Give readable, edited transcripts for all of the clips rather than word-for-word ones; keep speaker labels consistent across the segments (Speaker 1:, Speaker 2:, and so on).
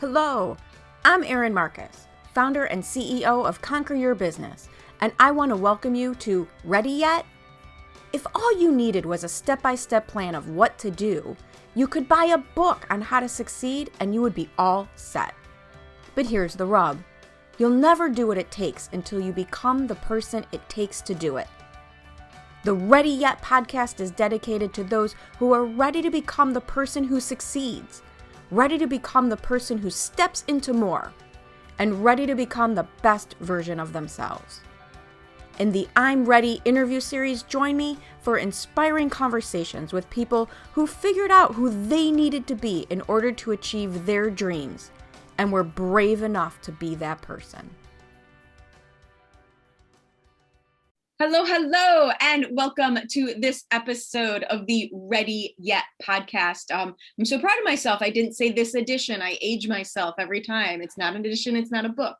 Speaker 1: Hello, I'm Erin Marcus, founder and CEO of Conquer Your Business, and I want to welcome you to Ready Yet? If all you needed was a step-by-step plan of what to do, you could buy a book on how to succeed and you would be all set. But here's the rub. You'll never do what it takes until you become the person it takes to do it. The Ready Yet podcast is dedicated to those who are ready to become the person who succeeds, ready to become the person who steps into more, and ready to become the best version of themselves. In the I'm Ready interview series, join me for inspiring conversations with people who figured out who they needed to be in order to achieve their dreams and were brave enough to be that person. Hello, and welcome to this episode of the Ready Yet podcast. I'm so proud of myself. I didn't say this edition. I age myself every time. It's not an edition. It's not a book.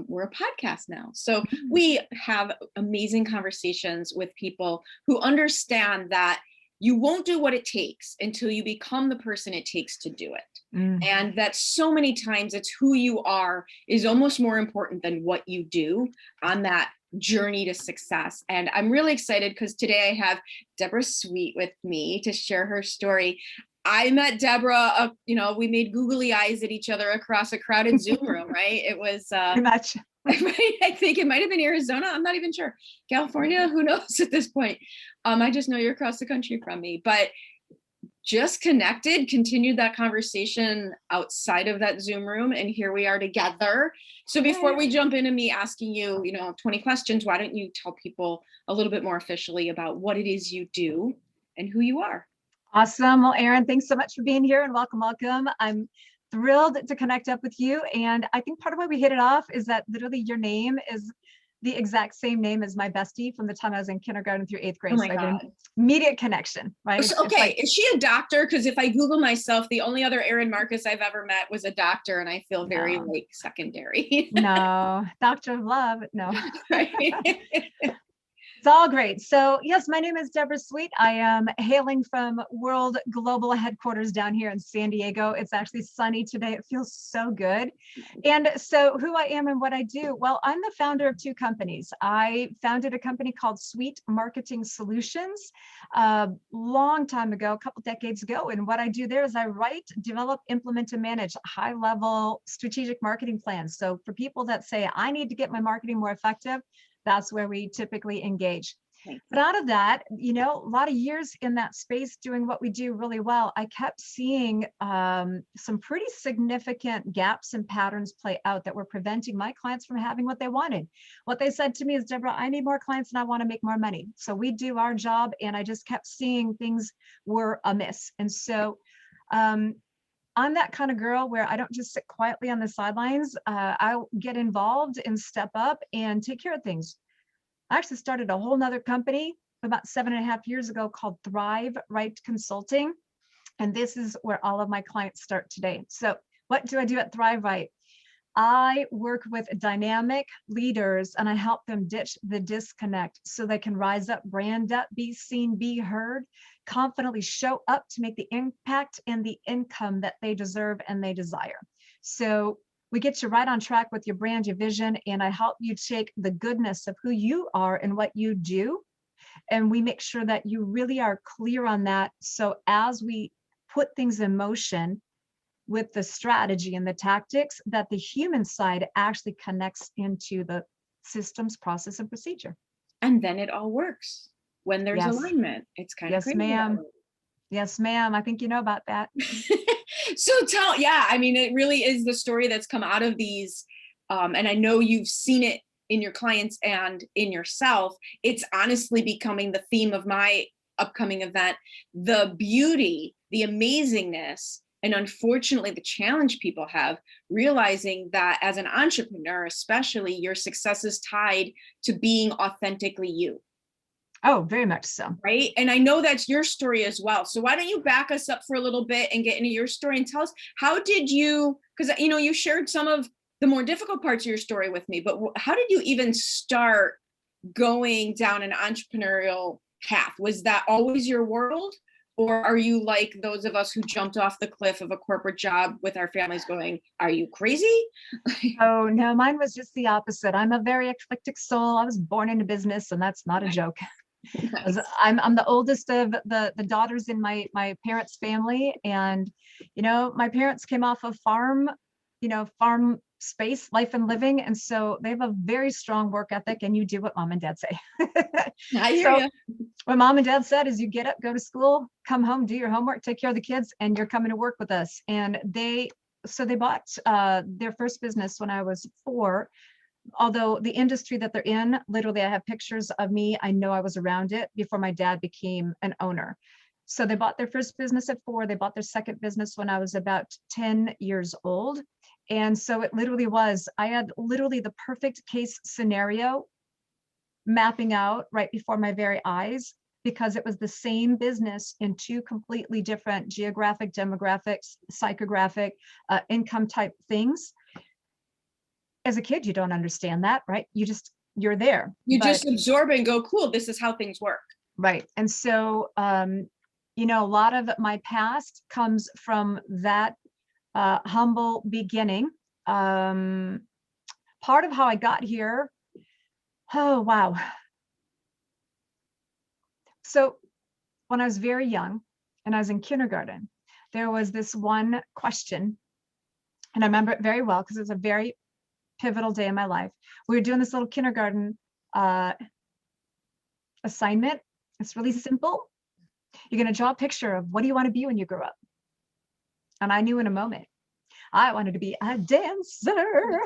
Speaker 1: We're a podcast now. So we have amazing conversations with people who understand that you won't do what it takes until you become the person it takes to do it. And that so many times it's who you are is almost more important than what you do on that journey to success. And I'm really excited because today I have Debbra Sweet with me to share her story. I met Debbra, we made googly eyes at each other across a crowded Zoom room, right? It was, I think it might've been Arizona. I'm not even sure. California, who knows at this point? I just know you're across the country from me, but just connected, continued that conversation outside of that Zoom room. And here we are together. So before we jump into me asking you, 20 questions, why don't you tell people a little bit more officially about what it is you do and who you are?
Speaker 2: Awesome. Well, Erin, thanks so much for being here and welcome. I'm thrilled to connect up with you. And I think part of why we hit it off is that literally your name is the exact same name as my bestie from the time I was in kindergarten through 8th grade.
Speaker 1: Oh my God.
Speaker 2: Immediate connection, right?
Speaker 1: Okay. Is she a doctor? Because if I Google myself, the only other Erin Marcus I've ever met was a doctor, and I feel very secondary.
Speaker 2: No, doctor of love. No.
Speaker 1: Right.
Speaker 2: It's all great. So yes, my name is Debbra Sweet. I am hailing from World Global headquarters down here in San Diego. It's actually sunny today. It feels so good. And so who I am and what I do, well, I'm the founder of two companies. I founded a company called Sweet Marketing Solutions a long time ago, a couple decades ago. And what I do there is I write, develop, implement, and manage high-level strategic marketing plans. So for people that say, I need to get my marketing more effective, that's where we typically engage. But out of that, a lot of years in that space doing what we do really well, I kept seeing some pretty significant gaps and patterns play out that were preventing my clients from having what they wanted. What they said to me is, Deborah, I need more clients and I want to make more money. So we do our job. And I just kept seeing things were amiss. And so I'm that kind of girl where I don't just sit quietly on the sidelines. I'll get involved and step up and take care of things. I actually started a whole nother company about 7.5 years ago called Thrive Right Consulting. And this is where all of my clients start today. So what do I do at Thrive Right? I work with dynamic leaders and I help them ditch the disconnect so they can rise up, brand up, be seen, be heard, confidently show up to make the impact and the income that they deserve and they desire. So we get you right on track with your brand, your vision, and I help you take the goodness of who you are and what you do. And we make sure that you really are clear on that. So as we put things in motion, with the strategy and the tactics, that the human side actually connects into the systems, process, and procedure.
Speaker 1: And then it all works when there's alignment. It's kind of crazy.
Speaker 2: Yes, ma'am. I think you know about that.
Speaker 1: So it really is the story that's come out of these. And I know you've seen it in your clients and in yourself. It's honestly becoming the theme of my upcoming event, the beauty, the amazingness, and unfortunately, the challenge people have realizing that as an entrepreneur, especially, your success is tied to being authentically you.
Speaker 2: Oh, very much so.
Speaker 1: Right. And I know that's your story as well. So why don't you back us up for a little bit and get into your story and tell us, how did you, because, you shared some of the more difficult parts of your story with me, but how did you even start going down an entrepreneurial path? Was that always your world? Or are you like those of us who jumped off the cliff of a corporate job with our families going, are you crazy?
Speaker 2: Oh, no, mine was just the opposite. I'm a very eclectic soul. I was born into business, and that's not a joke.
Speaker 1: Nice.
Speaker 2: I'm the oldest of the daughters in my parents' family, and my parents came off of farm space, life and living, and so they have a very strong work ethic. And you do what mom and dad say.
Speaker 1: I hear
Speaker 2: So
Speaker 1: you.
Speaker 2: what mom and dad said is, you get up, go to school, come home, do your homework, take care of the kids, and you're coming to work with us. And they bought their first business when I was 4. Although the industry that they're in, literally, I have pictures of me. I know I was around it before my dad became an owner. So they bought their first business at 4. They bought their second business when I was about 10 years old. And so it literally was, I had literally the perfect case scenario mapping out right before my very eyes, because it was the same business in 2 completely different geographic, demographics, psychographic, income type things. As a kid, you don't understand that, right? You're there.
Speaker 1: You just absorb and go, cool, this is how things work.
Speaker 2: Right. And so, a lot of my past comes from that humble beginning. Part of how I got here, oh, wow. So when I was very young and I was in kindergarten, there was this one question, and I remember it very well because it was a very pivotal day in my life. We were doing this little kindergarten assignment. It's really simple. You're going to draw a picture of what do you want to be when you grow up. And I knew in a moment, I wanted to be a dancer.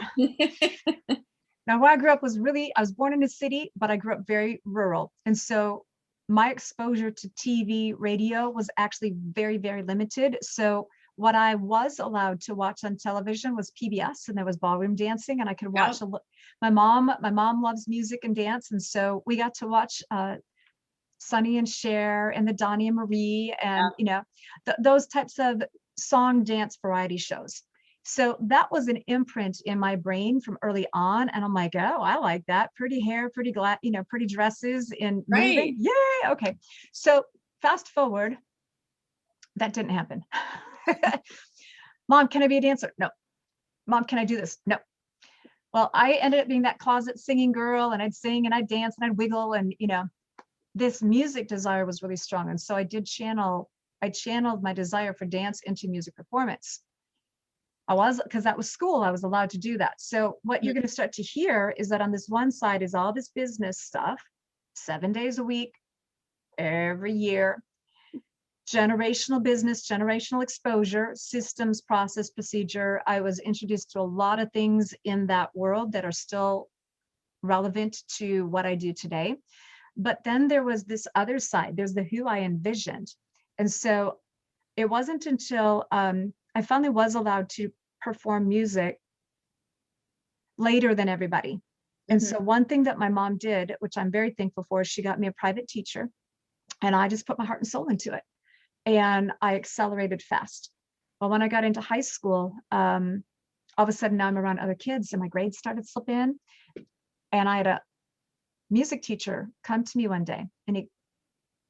Speaker 2: Now, where I grew up I was born in a city, but I grew up very rural. And so my exposure to TV, radio was actually very, very limited. So what I was allowed to watch on television was PBS, and there was ballroom dancing, and I could watch my mom loves music and dance. And so we got to watch Sonny and Cher and the Donnie and Marie and, those types of song dance variety shows. So that was an imprint in my brain from early on. And I'm like, oh, I like that. Pretty hair, pretty pretty dresses and moving. Yay. Okay. So fast forward, that didn't happen. Mom, can I be a dancer? No. Mom, can I do this? No. Well, I ended up being that closet singing girl, and I'd sing and I'd dance and I'd wiggle, and this music desire was really strong. And so I channeled my desire for dance into music performance. Because that was school, I was allowed to do that. So what you're going to start to hear is that on this one side is all this business stuff, 7 days a week, every year, generational business, generational exposure, systems, process, procedure. I was introduced to a lot of things in that world that are still relevant to what I do today. But then there was this other side. There's the who I envisioned. And so it wasn't until I finally was allowed to perform music later than everybody. And so one thing that my mom did, which I'm very thankful for, is she got me a private teacher, and I just put my heart and soul into it. And I accelerated fast. Well, when I got into high school, all of a sudden now I'm around other kids and my grades started slipping. And I had a music teacher come to me one day, and he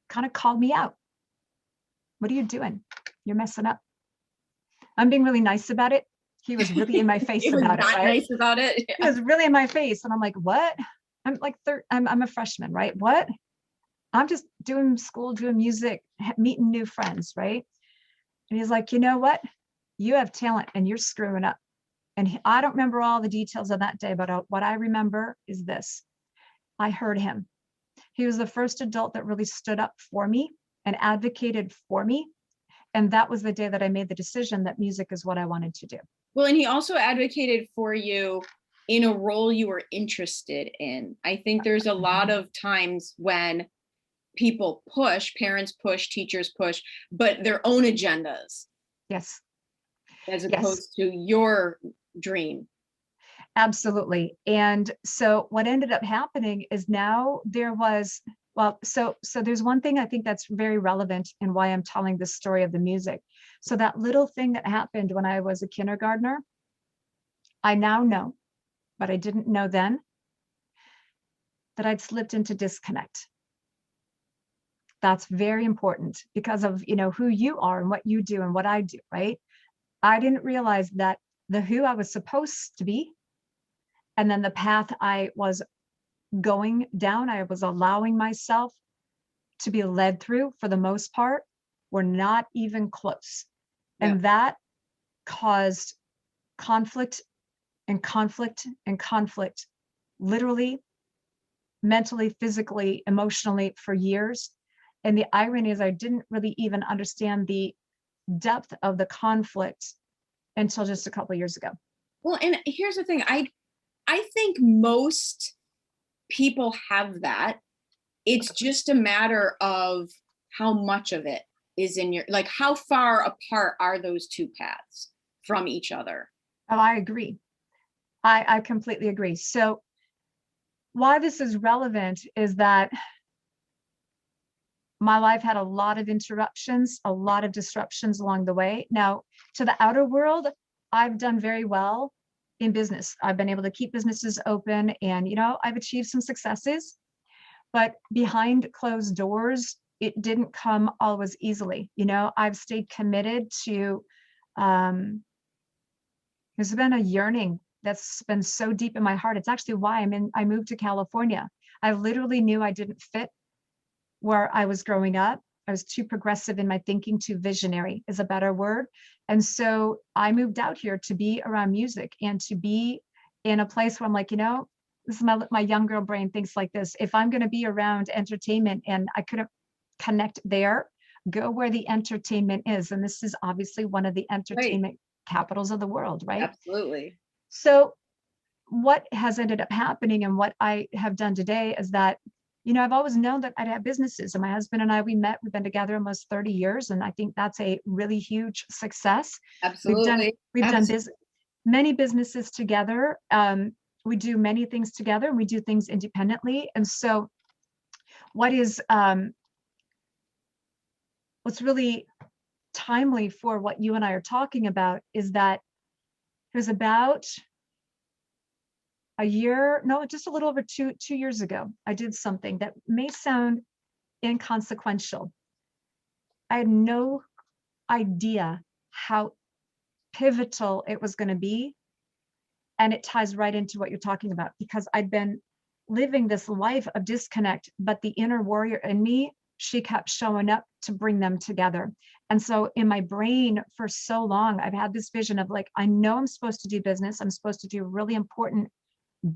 Speaker 2: kind of called me out. What are you doing? You're messing up. I'm being really nice about it. He was really in my face about it. Right?
Speaker 1: Nice about it. Yeah.
Speaker 2: He was really in my face. And I'm like, what? I'm like, I'm a freshman, right? What? I'm just doing school, doing music, meeting new friends, right? And he's like, you know what? You have talent and you're screwing up. And I don't remember all the details of that day, but what I remember is this. I heard him. He was the first adult that really stood up for me and advocated for me. And that was the day that I made the decision that music is what I wanted to do.
Speaker 1: Well, and he also advocated for you in a role you were interested in. I think there's a lot of times when parents push, teachers push, but their own agendas.
Speaker 2: Yes.
Speaker 1: As opposed to your dream.
Speaker 2: Absolutely. And so what ended up happening is now there was, so there's one thing I think that's very relevant in why I'm telling this story of the music. So that little thing that happened when I was a kindergartner, I now know, but I didn't know then, that I'd slipped into disconnect. That's very important because of, who you are and what you do and what I do, right? I didn't realize that the who I was supposed to be, and then the path I was going down, I was allowing myself to be led through for the most part, were not even close.
Speaker 1: Yeah.
Speaker 2: And that caused conflict and conflict and conflict, literally, mentally, physically, emotionally for years. And the irony is I didn't really even understand the depth of the conflict until just a couple of years ago.
Speaker 1: Well, and here's the thing. I think most people have that. It's just a matter of how much of it is in your, like, how far apart are those two paths from each other?
Speaker 2: Oh, I agree. I completely agree. So why this is relevant is that my life had a lot of interruptions, a lot of disruptions along the way. Now, to the outer world, I've done very well in business. I've been able to keep businesses open and, I've achieved some successes, but behind closed doors, it didn't come always easily. I've stayed committed to, there's been a yearning that's been so deep in my heart. It's actually why I moved to California. I literally knew I didn't fit where I was growing up. I was too progressive in my thinking, too visionary is a better word. And so I moved out here to be around music and to be in a place where I'm like, this is my young girl brain thinks like this. If I'm going to be around entertainment and I couldn't connect there, go where the entertainment is. And this is obviously one of the entertainment capitals of the world, right?
Speaker 1: Absolutely.
Speaker 2: So what has ended up happening and what I have done today is that, I've always known that I'd have businesses, and my husband and I, we've been together almost 30 years. And I think that's a really huge success.
Speaker 1: Absolutely.
Speaker 2: We've done many businesses together. We do many things together and we do things independently. And so what's really timely for what you and I are talking about is that it was about just a little over two years ago, I did something that may sound inconsequential. I had no idea how pivotal it was going to be. And it ties right into what you're talking about, because I'd been living this life of disconnect, but the inner warrior in me, she kept showing up to bring them together. And so in my brain for so long, I've had this vision of like, I know I'm supposed to do business. I'm supposed to do really important,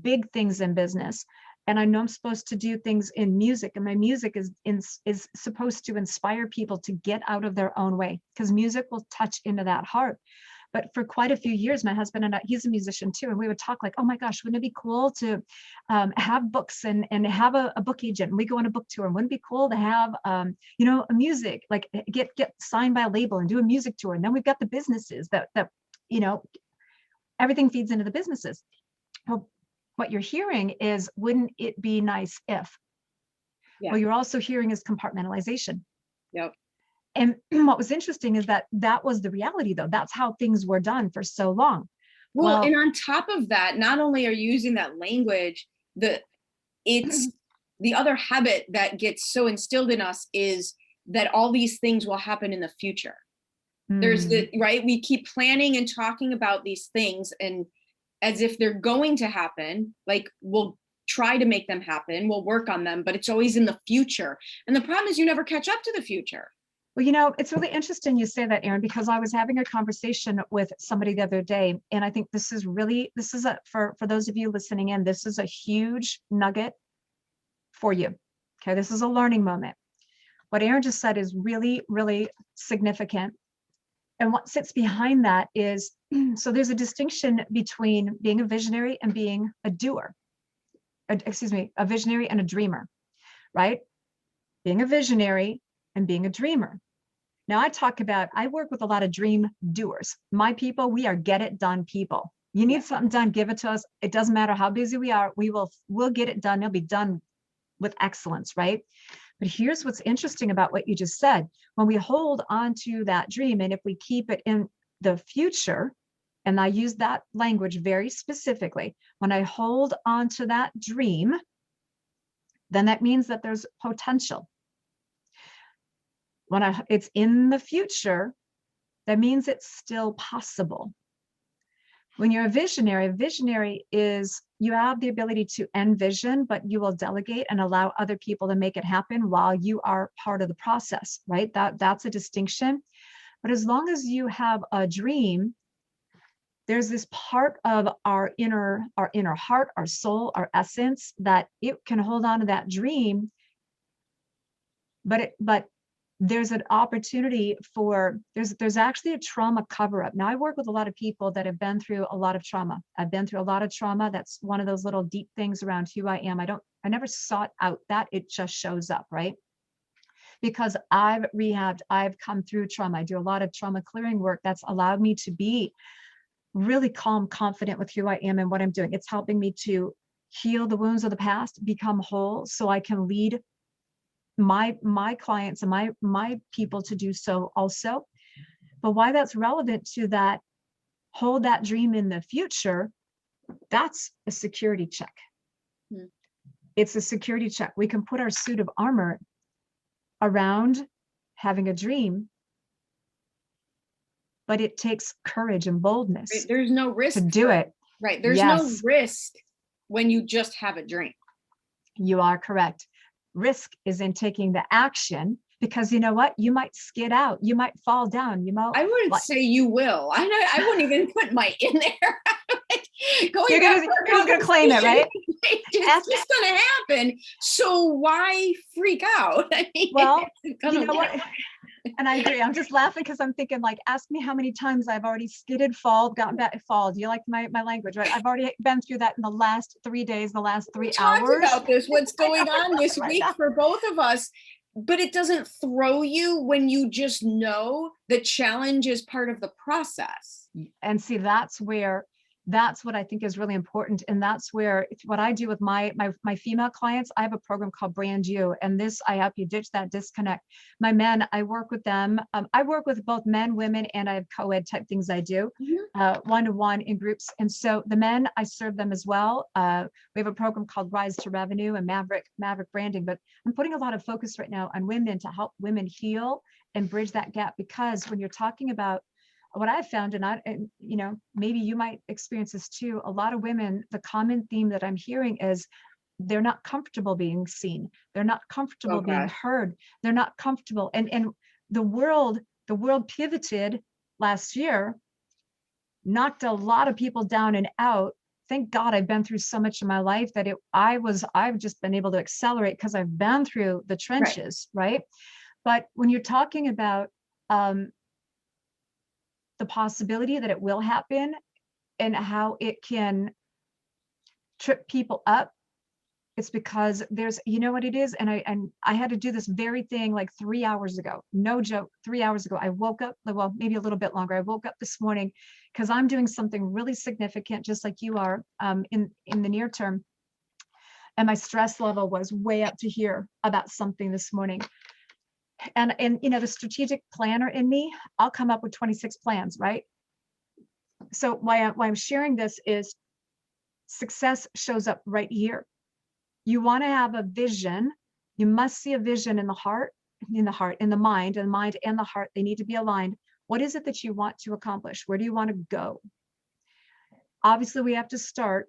Speaker 2: big things in business. And I know I'm supposed to do things in music. And my music is supposed to inspire people to get out of their own way, because music will touch into that heart. But for quite a few years, my husband and I, he's a musician too, and we would talk like, oh my gosh, wouldn't it be cool to have books and have a book agent, and we go on a book tour, and wouldn't it be cool to have a music, like get signed by a label and do a music tour. And then we've got the businesses that everything feeds into the businesses. Well, what you're hearing is, wouldn't it be nice if?
Speaker 1: Yeah.
Speaker 2: What you're also hearing is compartmentalization.
Speaker 1: Yep.
Speaker 2: And what was interesting is that was the reality, though. That's how things were done for so long.
Speaker 1: Well, and on top of that, not only are you using that language, it's the other habit that gets so instilled in us is that all these things will happen in the future. There's right? We keep planning and talking about these things and as if they're going to happen, like we'll try to make them happen, we'll work on them, but it's always in the future. And the problem is you never catch up to the future.
Speaker 2: Well, it's really interesting you say that, Erin, because I was having a conversation with somebody the other day, and I think for those of you listening in, this is a huge nugget for you. Okay, this is a learning moment. What Erin just said is really, really significant. And what sits behind that is, so there's a distinction between being a visionary and being a doer. A visionary and a dreamer, right? Being a visionary and being a dreamer. Now I work with a lot of dream doers. My people, we are get it done people. You need something done, give it to us. It doesn't matter how busy we are. We'll get it done. It'll be done with excellence, right? But here's what's interesting about what you just said. When we hold on to that dream, and if we keep it in the future, and I use that language very specifically, when I hold on to that dream, then that means that there's potential. it's in the future, that means it's still possible. When you're a visionary is you have the ability to envision, but you will delegate and allow other people to make it happen while you are part of the process, right? That's a distinction. But as long as you have a dream, there's this part of our inner heart, our soul, our essence, that it can hold on to that dream. But there's an opportunity for, there's actually a trauma cover-up. Now, I work with a lot of people that have been through a lot of trauma. I've been through a lot of trauma. That's one of those little deep things around who I am. I never sought out that, it just shows up, right? Because I've rehabbed, I've come through trauma. I do a lot of trauma clearing work that's allowed me to be really calm, confident with who I am and what I'm doing. It's helping me to heal the wounds of the past, become whole, so I can lead my clients and my people to do so also. But why that's relevant to that, hold that dream in the future, that's a security check. It's a security check. We can put our suit of armor around having a dream, but it takes courage and boldness.
Speaker 1: Right. There's no risk
Speaker 2: to do it.
Speaker 1: Right. There's no risk when you just have a dream. You are correct. Risk is in taking the action, because you know what? You might skid out. You might fall down. You might. I wouldn't say you will. I wouldn't even put my in there. You're gonna claim it, right? It's just gonna happen. So why freak out? I mean, well, you know what? And I agree. I'm just laughing because I'm thinking, like, ask me how many times I've already skidded, gotten back, fall. Do you like my language, right? I've already been through that in the last 3 days, the last 3 hours. Talked about this, what's going on this week for both of us. But it doesn't throw you when you just know the challenge is part of the process. And see, that's what I think is really important. And that's where what I do with my female clients, I have a program called Brand You. And this, I help you ditch that disconnect. My men, I work with them. I work with both men, women, and I have co-ed type things I do, one-to-one in groups. And so the men, I serve them as well. We have a program called Rise to Revenue and Maverick Branding. But I'm putting a lot of focus right now on women to help women heal and bridge that gap. Because when you're talking about what I've found, and you know, maybe you might experience this too, a lot of women, the common theme that I'm hearing is they're not comfortable being seen. They're not comfortable being heard. They're not comfortable. And the world pivoted last year, knocked a lot of people down and out. Thank God I've been through so much in my life that I've just been able to accelerate because I've been through the trenches, right? But when you're talking about the possibility that it will happen and how it can trip people up, it's because there's, you know what it is? And I had to do this very thing like 3 hours ago. No joke, 3 hours ago. I woke up, well, maybe a little bit longer. I woke up this morning because I'm doing something really significant, just like you are, in the near term. And my stress level was way up to here about something this morning. And you know, the strategic planner in me, I'll come up with 26 plans, right? So why I'm sharing this is success shows up right here. You want to have a vision. You must see a vision in the heart, in the mind and the heart. They need to be aligned. What is it that you want to accomplish? Where do you want to go? Obviously, we have to start.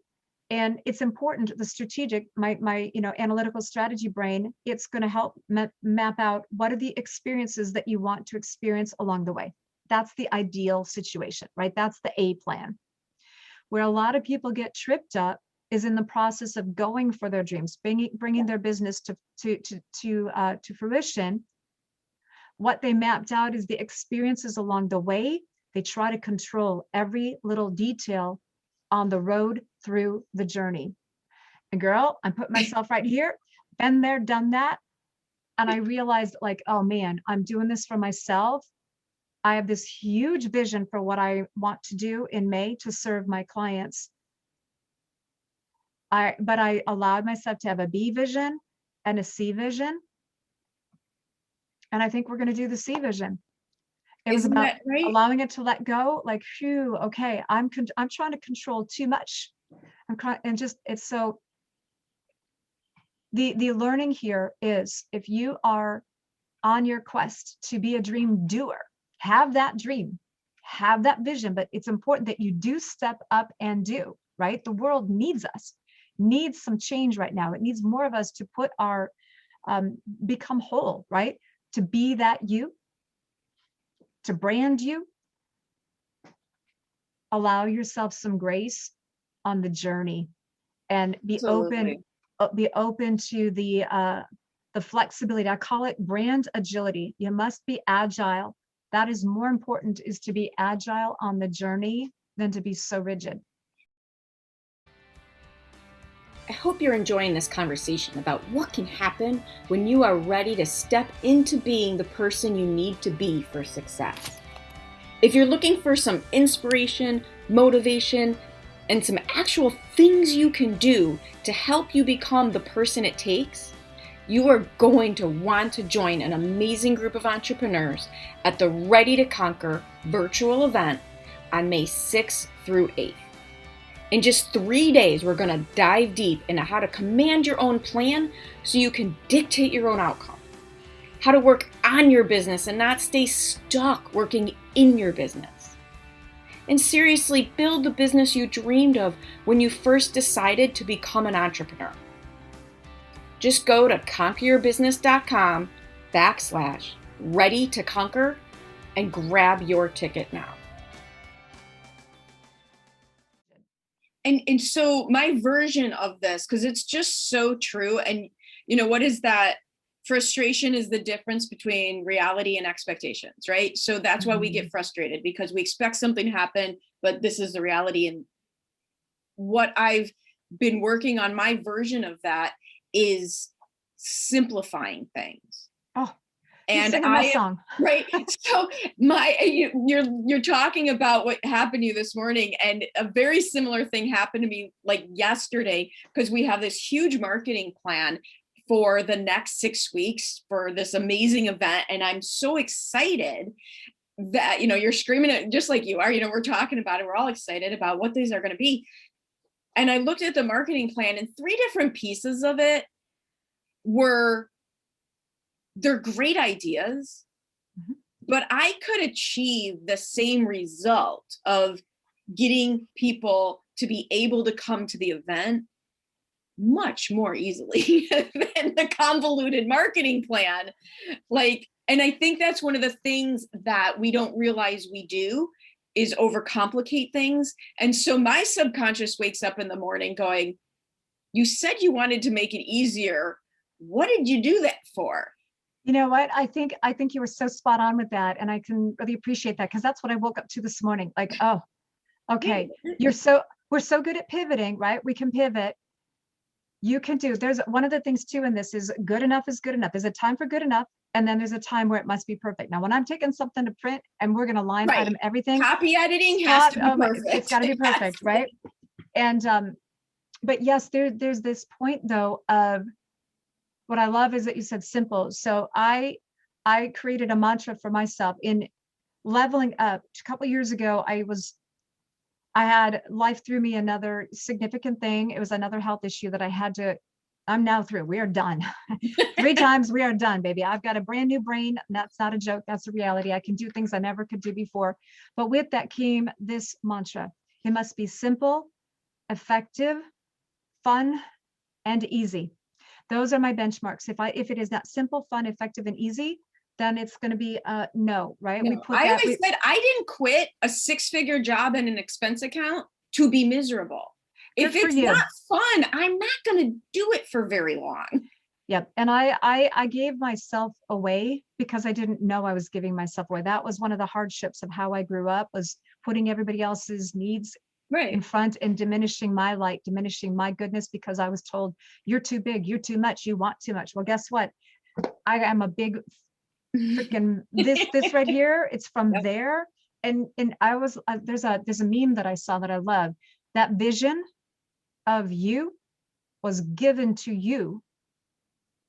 Speaker 1: And it's important, the strategic, my you know, analytical strategy brain, it's going to help map out what are the experiences that you want to experience along the way. That's the ideal situation, right? That's the A plan. Where a lot of people get tripped up is in the process of going for their dreams, bringing their business to fruition. What they mapped out is the experiences along the way. They try to control every little detail on the road through the journey. And girl, I'm putting myself right here, been there, done that. And I realized, like, oh man, I'm doing this for myself. I have this huge vision for what I want to do in May to serve my clients. But I allowed myself to have a B vision and a C vision. And I think we're going to do the C vision. It was about allowing it to let go, like, phew, okay, I'm trying to control too much. It's so, the learning here is, if you are
Speaker 2: on your quest to be a dream doer. Have that dream, have that vision, but it's important that you do step up and do, right? The world needs us, needs some change right now. It needs more of us to put our, become whole, right? To be that you, to brand you, allow yourself some grace on the journey, and be
Speaker 1: Absolutely.
Speaker 2: open to the flexibility. I call it brand agility. You must be agile. That is more important, is to be agile on the journey than to be so rigid.
Speaker 3: I hope you're enjoying this conversation about what can happen when you are ready to step into being the person you need to be for success. If you're looking for some inspiration, motivation, and some actual things you can do to help you become the person it takes, you are going to want to join an amazing group of entrepreneurs at the Ready to Conquer virtual event on May 6th through 8th. In just 3 days, we're going to dive deep into how to command your own plan so you can dictate your own outcome, how to work on your business and not stay stuck working in your business, and seriously build the business you dreamed of when you first decided to become an entrepreneur. Just go to conqueryourbusiness.com/ready to conquer and grab your ticket now.
Speaker 1: And so my version of this, because it's just so true. And what is that? Frustration is the difference between reality and expectations, right? So that's why we get frustrated, because we expect something to happen, but this is the reality. And what I've been working on, my version of that, is simplifying things.
Speaker 2: Oh,
Speaker 1: and
Speaker 2: my song.
Speaker 1: Right. So you're talking about what happened to you this morning, and a very similar thing happened to me like yesterday, because we have this huge marketing plan for the next 6 weeks for this amazing event. And I'm so excited that, you're screaming it just like you are, we're talking about it. We're all excited about what these are going to be. And I looked at the marketing plan, and 3 different pieces of it they're great ideas, but I could achieve the same result of getting people to be able to come to the event much more easily than the convoluted marketing plan. And I think that's one of the things that we don't realize we do, is overcomplicate things. And so my subconscious wakes up in the morning going, you said you wanted to make it easier. What did you do that for?
Speaker 2: You know what? I think you were so spot on with that. And I can really appreciate that, because that's what I woke up to this morning. Like, oh, okay. We're so good at pivoting, right? We can pivot. You can do, there's one of the things too in this is good enough is good enough. There's a time for good enough. And then there's a time where it must be perfect. Now, when I'm taking something to print and we're going to line item everything.
Speaker 1: Copy editing has to be perfect.
Speaker 2: It's got to be perfect, right? And, but yes, there's this point though of, what I love is that you said simple. So I created a mantra for myself in leveling up. A couple of years ago, I had life threw me another significant thing. It was another health issue that I'm now through. We are done. 3 times we are done, baby. I've got a brand new brain. That's not a joke. That's a reality. I can do things I never could do before. But with that came this mantra. It must be simple, effective, fun, and easy. Those are my benchmarks. If it is not simple, fun, effective, and easy, then it's going to be no, right?
Speaker 1: No, I always said I didn't quit a 6-figure job and an expense account to be miserable. If it's not fun, I'm not going to do it for very long.
Speaker 2: Yep. And I gave myself away because I didn't know I was giving myself away. That was one of the hardships of how I grew up, was putting everybody else's needs in front and diminishing my light, diminishing my goodness, because I was told, you're too big, you're too much, you want too much. Well, guess what? I am a big freaking this right here. It's from there. And I was, there's a meme that I saw that I love. That vision of you was given to you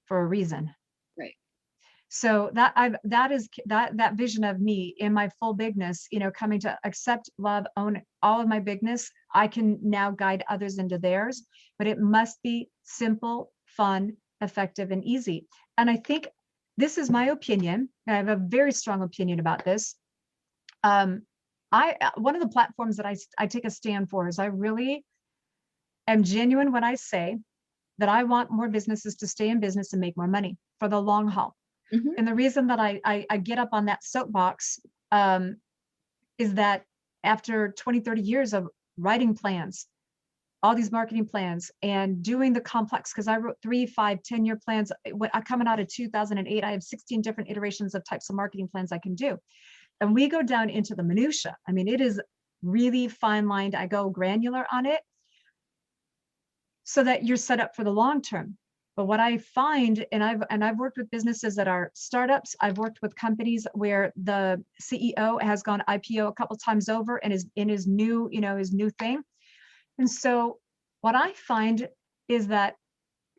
Speaker 2: for a reason.
Speaker 1: Right.
Speaker 2: So that vision of me in my full bigness, coming to accept, love, own all of my bigness, I can now guide others into theirs, but it must be simple, fun, effective, and easy. And I think this is my opinion, and I have a very strong opinion about this. One of the platforms that I take a stand for is I really am genuine when I say that I want more businesses to stay in business and make more money for the long haul.
Speaker 1: Mhm.
Speaker 2: And the reason that I get up on that soapbox is that after 20, 30 years of writing plans, all these marketing plans and doing the complex, because I wrote 3, 5, 10-year plans. Coming out of 2008, I have 16 different iterations of types of marketing plans I can do. And we go down into the minutia. I mean, it is really fine lined. I go granular on it so that you're set up for the long term. But what I find, and I've worked with businesses that are startups. I've worked with companies where the CEO has gone IPO a couple times over and is in his new thing. And so what I find is that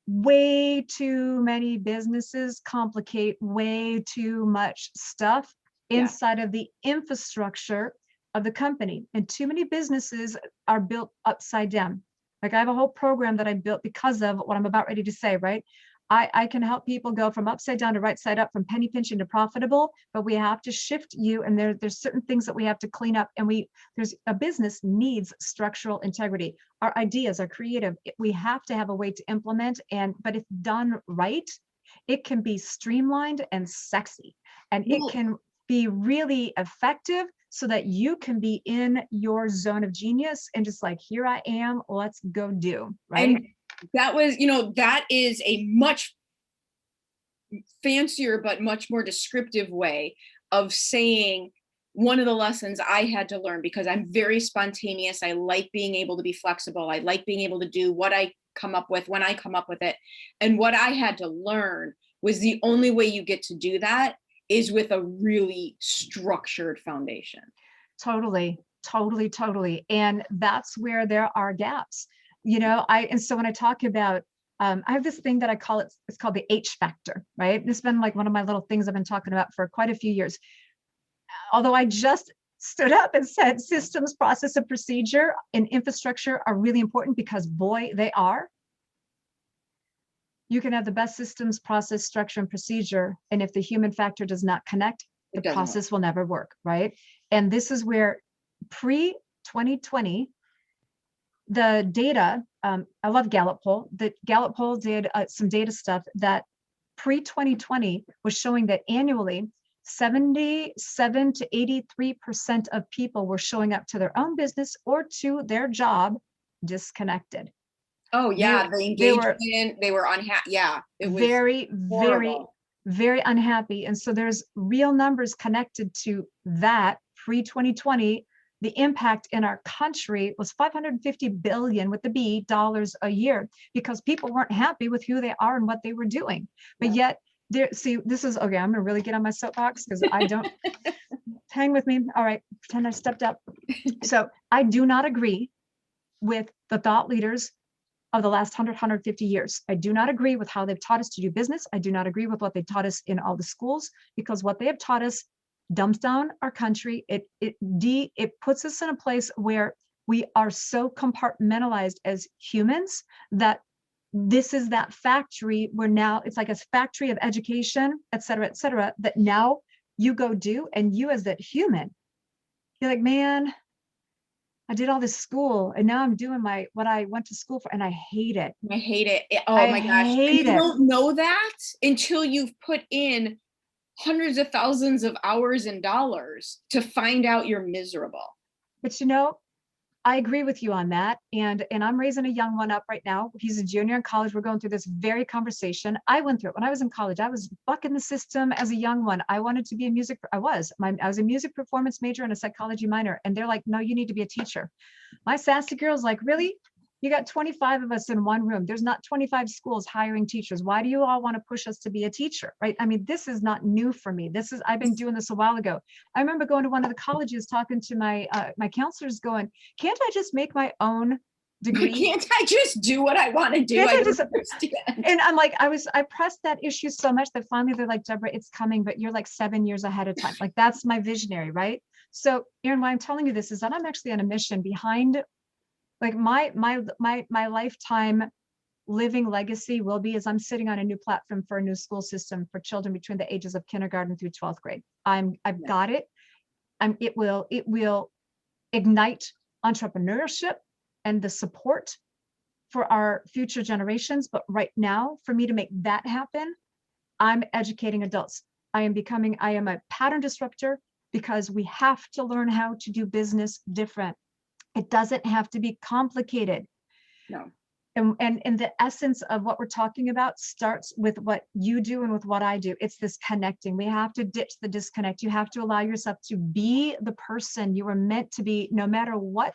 Speaker 2: way too many businesses complicate way too much stuff inside of the infrastructure of the company. And too many businesses are built upside down. Like I have a whole program that I built because of what I'm about ready to say, right? I can help people go from upside down to right side up, from penny pinching to profitable, but we have to shift you. And there's certain things that we have to clean up. And there's a business needs structural integrity. Our ideas are creative. We have to have a way to implement, but if done right, it can be streamlined and sexy, and it can be really effective so that you can be in your zone of genius and just like, here I am, let's go do, right?
Speaker 1: And that was, that is a much fancier, but much more descriptive way of saying one of the lessons I had to learn, because I'm very spontaneous. I like being able to be flexible. I like being able to do what I come up with when I come up with it. And what I had to learn was the only way you get to do that is with a really structured foundation.
Speaker 2: Totally. And that's where there are gaps, and so when I talk about, I have this thing that I call it's called the H factor, right? This has been like one of my little things I've been talking about for quite a few years. Although I just stood up and said systems, process, and procedure and infrastructure are really important, because boy, they are. You can have the best systems, process, structure, and procedure, and if the human factor does not connect, the process will never work, right? And this is where pre-2020, the data, I love Gallup poll. The Gallup poll did some data stuff that pre-2020 was showing that annually 77 to 83% of people were showing up to their own business or to their job disconnected.
Speaker 1: Oh yeah, the engagement, they were unhappy. Yeah, it was
Speaker 2: very,
Speaker 1: horrible.
Speaker 2: very unhappy. And so there's real numbers connected to that pre-2020. The impact in our country was 550 billion with the B dollars a year, because people weren't happy with who they are and what they were doing. But yet this is okay. I'm gonna really get on my soapbox because I don't hang with me. All right, pretend I stepped up. So I do not agree with the thought leaders of the last 100, 150 years. I do not agree with how they've taught us to do business. I do not agree with what they taught us in all the schools, because what they have taught us dumbs down our country. It puts us in a place where we are so compartmentalized as humans that this is that factory where now it's like a factory of education, et cetera, that now you go do, and you as that human, you're like, man, I did all this school and now I'm doing what I went to school for, and I hate it.
Speaker 1: I hate it. Oh my gosh. You don't know that until you've put in hundreds of thousands of hours and dollars to find out you're miserable.
Speaker 2: But I agree with you on that. And I'm raising a young one up right now. He's a junior in college. We're going through this very conversation. I went through it when I was in college. I was bucking the system as a young one. I wanted to be I was a music performance major and a psychology minor. And they're like, no, you need to be a teacher. My sassy girl's like, really? You got 25 of us in one room. There's not 25 schools hiring teachers. Why do you all want to push us to be a teacher, right? I mean, this is not new for me. I've been doing this a while ago. I remember going to one of the colleges, talking to my counselors, going, can't I just make my own degree?
Speaker 1: Can't I just do what I want to do?
Speaker 2: And I'm like, I pressed that issue so much that finally they're like, Deborah, it's coming, but you're like 7 years ahead of time. Like, that's my visionary, right? So, Erin, why I'm telling you this is that I'm actually on a mission behind, like, my lifetime living legacy will be is I'm sitting on a new platform for a new school system for children between the ages of kindergarten through 12th grade. I've got it. It will ignite entrepreneurship and the support for our future generations. But right now, for me to make that happen, I'm educating adults. I am a pattern disruptor because we have to learn how to do business different. It doesn't have to be complicated.
Speaker 1: No.
Speaker 2: And the essence of what we're talking about starts with what you do and with what I do. It's this connecting. We have to ditch the disconnect. You have to allow yourself to be the person you were meant to be, no matter what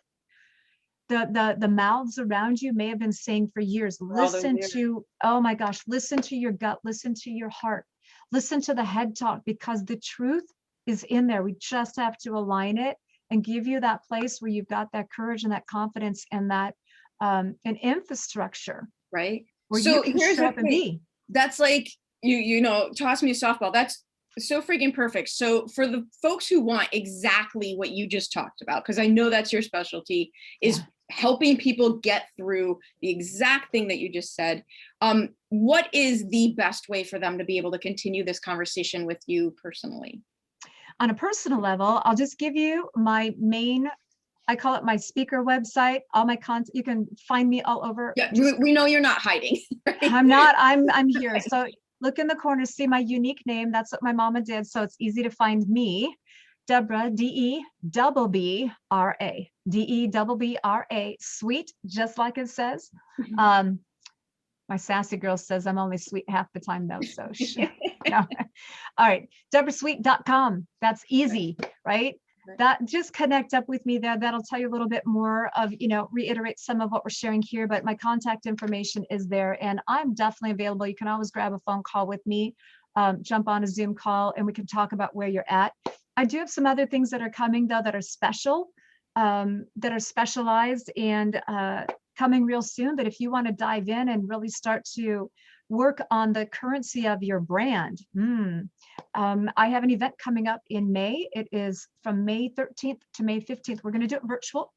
Speaker 2: the mouths around you may have been saying for years. Listen to, oh my gosh, listen to your gut, listen to your heart, listen to the head talk, because the truth is in there. We just have to align it and give you that place where you've got that courage and that confidence and that an infrastructure,
Speaker 1: right?
Speaker 2: Where
Speaker 1: So
Speaker 2: you can
Speaker 1: here's
Speaker 2: show
Speaker 1: the
Speaker 2: up and
Speaker 1: thing.
Speaker 2: be.
Speaker 1: That's like, you know, toss me a softball. That's so freaking perfect. So for the folks who want exactly what you just talked about, because I know that's your specialty, is helping people get through the exact thing that you just said. What is the best way for them to be able to continue this conversation with you personally?
Speaker 2: On a personal level, I'll just give you my main, I call it my speaker website, all my content. You can find me all over.
Speaker 1: Yeah, we know you're not hiding. Right?
Speaker 2: I'm not, I'm here. So look in the corner, see my unique name. That's what my mama did. So it's easy to find me. Debbra, D-E-B-B-R-A, D-E-B-B-R-A, Sweet, just like it says. My sassy girl says I'm only sweet half the time though. So no. All right. DebraSweet.com. That's easy, right? That just connect up with me there. That'll tell you a little bit more of, you know, reiterate some of what we're sharing here, but my contact information is there and I'm definitely available. You can always grab a phone call with me, jump on a Zoom call and we can talk about where you're at. I do have some other things that are coming though, that are special, that are specialized and coming real soon, that if you want to dive in and really start to work on the currency of your brand. I have an event coming up in May. It is from May 13th to May 15th. We're going to do it virtual.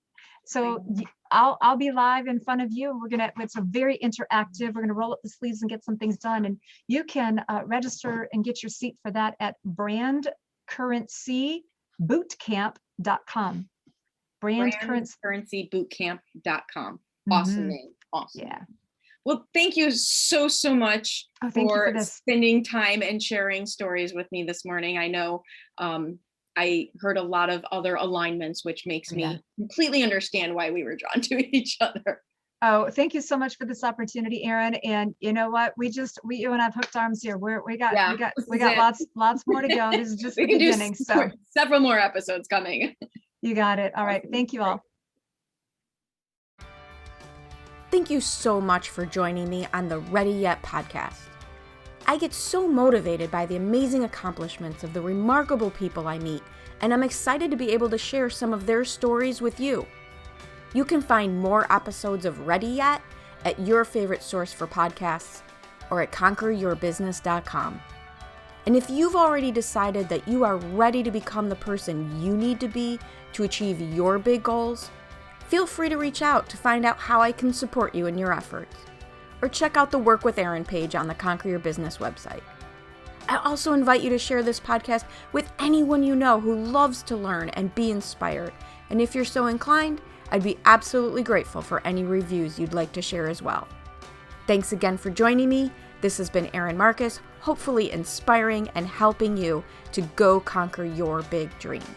Speaker 2: So I'll be live in front of you. It's a very interactive. We're going to roll up the sleeves and get some things done. And you can register and get your seat for that at brandcurrencybootcamp.com.
Speaker 1: Brandcurrencybootcamp.com. Awesome name. Awesome.
Speaker 2: Yeah.
Speaker 1: Well, thank you so much for spending time and sharing stories with me this morning. I know I heard a lot of other alignments, which makes me completely understand why we were drawn to each other.
Speaker 2: Oh, thank you so much for this opportunity, Erin. And you know what? You and I've hooked arms here. We got lots more to go. This is just the beginning. So
Speaker 1: several more episodes coming.
Speaker 2: You got it. All right. Thank you all.
Speaker 3: Thank you so much for joining me on the Ready Yet podcast. I get so motivated by the amazing accomplishments of the remarkable people I meet, and I'm excited to be able to share some of their stories with you. You can find more episodes of Ready Yet at your favorite source for podcasts or at conqueryourbusiness.com. And if you've already decided that you are ready to become the person you need to be to achieve your big goals, feel free to reach out to find out how I can support you in your efforts. Or check out the Work with Erin page on the Conquer Your Business website. I also invite you to share this podcast with anyone you know who loves to learn and be inspired. And if you're so inclined, I'd be absolutely grateful for any reviews you'd like to share as well. Thanks again for joining me. This has been Erin Marcus, hopefully inspiring and helping you to go conquer your big dreams.